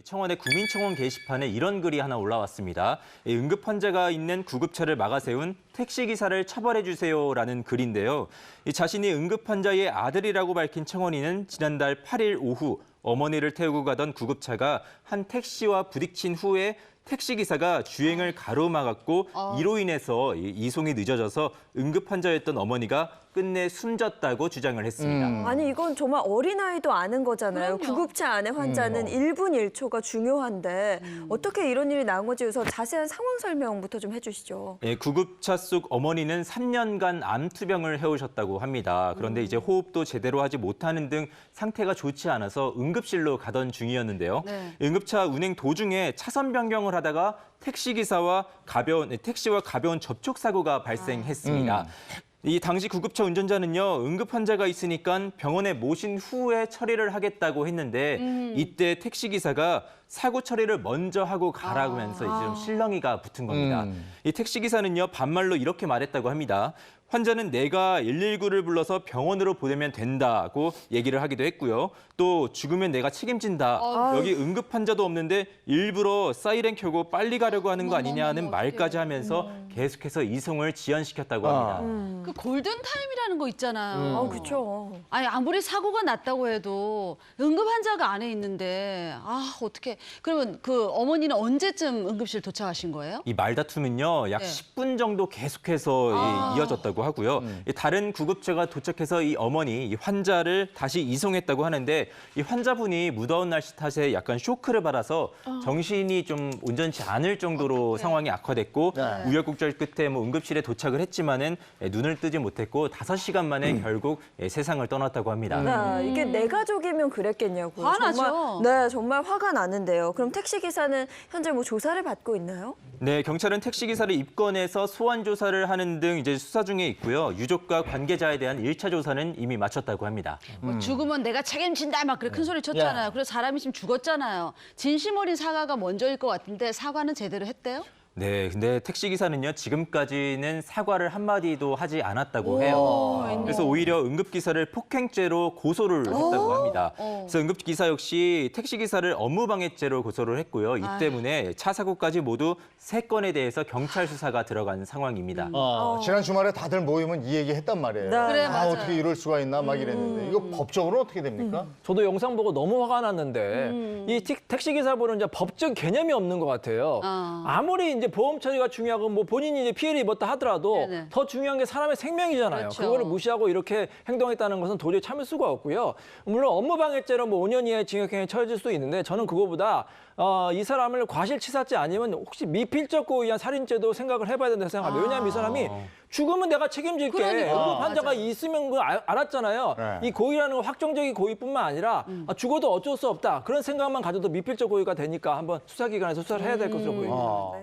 청와대 국민청원 게시판에 이런 글이 하나 올라왔습니다. 응급 환자가 있는 구급차를 막아 세운 택시기사를 처벌해주세요라는 글인데요. 자신이 응급 환자의 아들이라고 밝힌 청원인은 지난달 8일 오후 어머니를 태우고 가던 구급차가 한 택시와 부딪힌 후에 택시기사가 주행을 가로막았고 이로 인해서 이송이 늦어져서 응급 환자였던 어머니가 끝내 숨졌다고 주장을 했습니다. 아니 이건 정말 어린아이도 아는 거잖아요. 그럼요. 구급차 안의 환자는 1분 1초가 중요한데 어떻게 이런 일이 나온 건지 우선 자세한 상황 설명부터 좀 해주시죠. 구급차 속 어머니는 3년간 암투병을 해오셨다고 합니다. 그런데 이제 호흡도 제대로 하지 못하는 등 상태가 좋지 않아서 응급실로 가던 중이었는데요. 네. 응급차 운행 도중에 차선 변경을 하다가 택시와 가벼운 접촉 사고가 발생했습니다. 이 당시 구급차 운전자는요, 응급 환자가 있으니까 병원에 모신 후에 처리를 하겠다고 했는데 이때 택시기사가 사고 처리를 먼저 하고 가라고 하면서 이제 좀 실랑이가 붙은 겁니다. 이 택시기사는요, 반말로 이렇게 말했다고 합니다. 환자는 내가 119를 불러서 병원으로 보내면 된다고 얘기를 하기도 했고요. 또 죽으면 내가 책임진다. 여기 응급 환자도 없는데 일부러 사이렌 켜고 빨리 가려고 하는 거 아니냐는 말까지 하면서 계속해서 이송을 지연시켰다고 합니다. 그 골든 타임이라는 거 있잖아요. 그렇죠. 아니 아무리 사고가 났다고 해도 응급 환자가 안에 있는데 어떻게? 그러면 그 어머니는 언제쯤 응급실 도착하신 거예요? 이 말다툼은요, 약 네. 10분 정도 계속해서 이어졌다고 하고요. 다른 구급차가 도착해서 이 어머니, 이 환자를 다시 이송했다고 하는데 이 환자분이 무더운 날씨 탓에 약간 쇼크를 받아서 정신이 좀 온전치 않을 정도로 상황이 악화됐고 우여곡절 끝에 뭐 응급실에 도착을 했지만은 눈을 뜨지 못했고 5시간 만에 결국 세상을 떠났다고 합니다. 네, 이게 내 가족이면 그랬겠냐고요. 화나죠. 정말, 네, 정말 화가 나는데요. 그럼 택시기사는 현재 뭐 조사를 받고 있나요? 네, 경찰은 택시기사를 입건해서 소환 조사를 하는 등 이제 수사 중에 있고요. 유족과 관계자에 대한 1차 조사는 이미 마쳤다고 합니다. 뭐 죽으면 내가 책임진다 막 그래 큰 소리 쳤잖아요. 그래서 사람이 지금 죽었잖아요. 진심 어린 사과가 먼저일 것 같은데 사과는 제대로 했대요? 네, 근데 택시기사는요, 지금까지는 사과를 한마디도 하지 않았다고 해요. 그래서 오히려 응급기사를 폭행죄로 고소를 했다고 합니다. 그래서 응급기사 역시 택시기사를 업무방해죄로 고소를 했고요. 이 때문에 차 사고까지 모두 3건에 대해서 경찰 수사가 들어간 상황입니다. 지난 주말에 다들 모이면 이 얘기 했단 말이에요. 네. 그래, 맞아요. 어떻게 이럴 수가 있나 막 이랬는데 이거 법적으로 어떻게 됩니까? 저도 영상 보고 너무 화가 났는데 이 택시기사분은 이제 법적 개념이 없는 것 같아요. 아무리 이제 보험 처리가 중요하고 뭐 본인이 이제 피해를 입었다 하더라도 네네. 더 중요한 게 사람의 생명이잖아요. 그렇죠. 그거를 무시하고 이렇게 행동했다는 것은 도저히 참을 수가 없고요. 물론 업무방해죄로 뭐 5년 이하의 징역형이 처해질 수도 있는데 저는 그거보다 이 사람을 과실치사죄 아니면 혹시 미필적 고의에 의한 살인죄도 생각을 해봐야 된다고 생각합니다. 왜냐하면 이 사람이 죽으면 내가 책임질게. 그러니까. 응급 환자가 있으면 그걸 알았잖아요. 네. 이 고의라는 건 확정적인 고의뿐만 아니라 죽어도 어쩔 수 없다. 그런 생각만 가져도 미필적 고의가 되니까 한번 수사기관에서 수사를 해야 될 것으로 보입니다. 네.